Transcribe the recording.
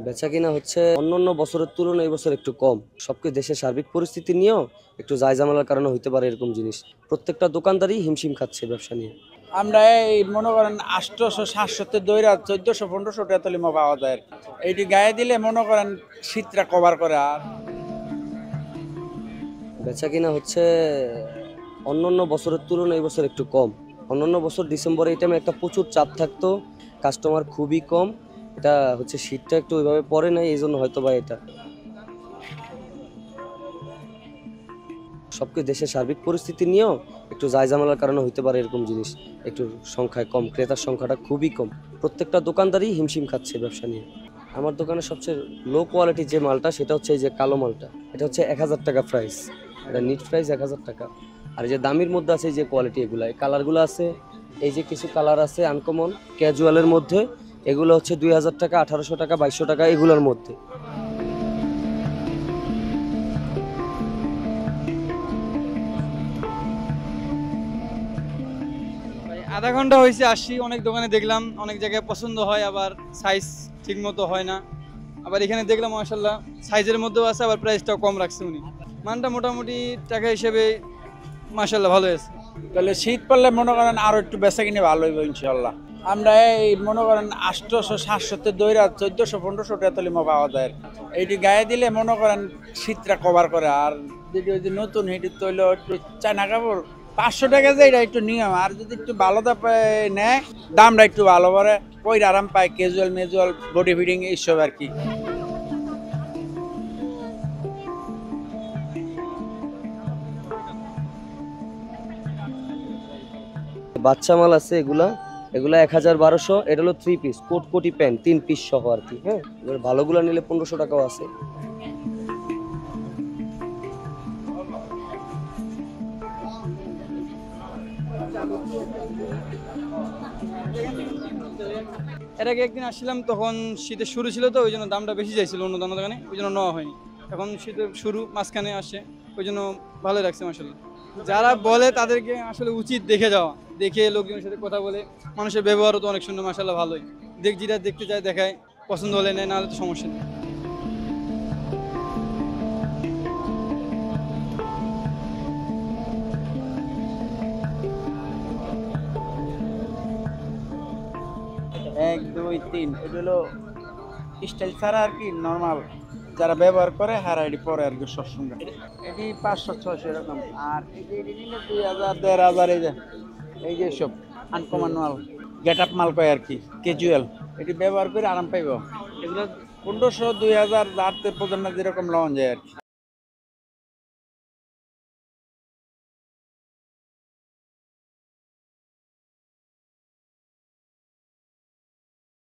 বেচাকেনা হচ্ছে অন্যান্য বছরের তুলনায় এই বছর একটু কম। সবকিছু দেশের সার্বিক পরিস্থিতি নিয়েও একটু জায়জামেলার কারণে হইতে পারে এরকম জিনিস। প্রত্যেকটা দোকানদারই হিমশিম খাচ্ছে ব্যবসা নিয়ে। আমরা এই মনে করেন 800-700 দইরা 1400-1500 টাকা তলিমা পাওয়া যায়। এইটি গায়ে দিলে মনে করেন শীতটা কভার করে। আর বেচাকেনা হচ্ছে অন্যান্য বছরের তুলনায় এই বছর একটু কম। অন্যান্য বছর ডিসেম্বরে এই টাইমে একটা প্রচুর চাপ থাকতো, কাস্টমার খুবই কম। এটা হচ্ছে শীতটা একটু ওইভাবে পড়ে নাই, এই জন্য হয়তো বা এটা সবকিছু দেশের সার্বিক পরিস্থিতি নিয়েও একটু জায়জামেলার কারণে হইতে পারে এরকম জিনিস। একটু সংখ্যায় কম, ক্রেতার সংখ্যাটা খুবই কম। প্রত্যেকটা দোকানদারই হিমশিম খাচ্ছে ব্যবসা নিয়ে। আমার দোকানে সবচেয়ে লো কোয়ালিটির যে মালটা সেটা হচ্ছে এই যে কালো মালটা। এটা হচ্ছে 1000 টাকা প্রাইস। এটা নিট প্রাইস 1000 টাকা। আর এই যে দামির মধ্যে আছে এই যে কোয়ালিটি, এগুলা এই কালারগুলো আছে, এই যে কিছু কালার আছে আনকমন ক্যাজুয়ালের মধ্যে, এগুলো হচ্ছে 2000 টাকা, 1800 টাকা, 2200 টাকা এগুলোর মধ্যে। ভাই আধা ঘন্টা হয়েছে আসছি, অনেক দোকানে দেখলাম, অনেক জায়গায় পছন্দ হয়, আবার সাইজ ঠিক মতো হয় না। আবার এখানে দেখলাম মাশাল্লাহ সাইজের মধ্যেও আছে, আবার প্রাইসটাও কম রাখছে উনি। মানটা মোটামুটি টাকা হিসেবে মাশাল্লাহ ভালো আছে। তাহলে শীত পড়লে মনে করেন আরো একটু বেচা কিনে ভালো হইব ইনশাল্লাহ। আমরা এই মনে করেন 800-700 দইরা 1400-1500 টাকা তলিমা পাওয়া যায়। এইটি গায়ে দিলে মনে করেন শীতটা কভার করে। আর যদি ওই যে নতুন হিটি তৈল একটু চায়না কাপড় 500 টাকা যে এটা একটু নিয়ম। আর যদি একটু ভালো দাপে নেয় দামটা একটু ভালো করে, পয়রা আরাম পায়, ক্যাজুয়াল মেজুয়াল বডি ফিটিং এইসব আর কি। বাচ্চা মাল আছে এগুলা, এগুলা 1000-1200। এটা হলো 3 পিস কোট কোটি প্যান্ট 3 পিস সহ আর কি। হ্যাঁ, এবার ভালোগুলা নিলে 1500 টাকাও আছে। এর আগে একদিন আসছিলাম, তখন শীতের শুরু ছিল, তো ওই জন্য দামটা বেশি চাইছিল অন্য দোকানে, ওই জন্য নেওয়া হয়নি। এখন শীতের শুরু মাঝখানে আসে, ওই জন্য ভালো লাগছে মাশাল্লাহ। যারা বলে তাদেরকে আসলে উচিত দেখে যাওয়া, দেখে লোকজনের সাথে কথা বলে। মানুষের ব্যবহারও তো অনেক সুন্দর মাশাল্লাহ, ভালোই। যেটা দেখতে চায় দেখায়, পছন্দ হলে নেয়, নাহলে তো সমস্যা নেই। এক দুই তিন এটা হলো স্টাইল ছাড়া আর কি নর্মাল যারা ব্যবহার করে হারা এটি পরে আর কি সবসময়। এটি 500-600 এরকম। আর এটি নিলে 2000-1500 এই যে সব আনকমন মাল, গেট আপ মাল কয় আর কি, ক্যাজুয়াল। এটি ব্যবহার করে আরাম পাইব। এগুলো 1500-2000 রাতে পর্যন্ত যেরকম লওয়া যায় আর কি।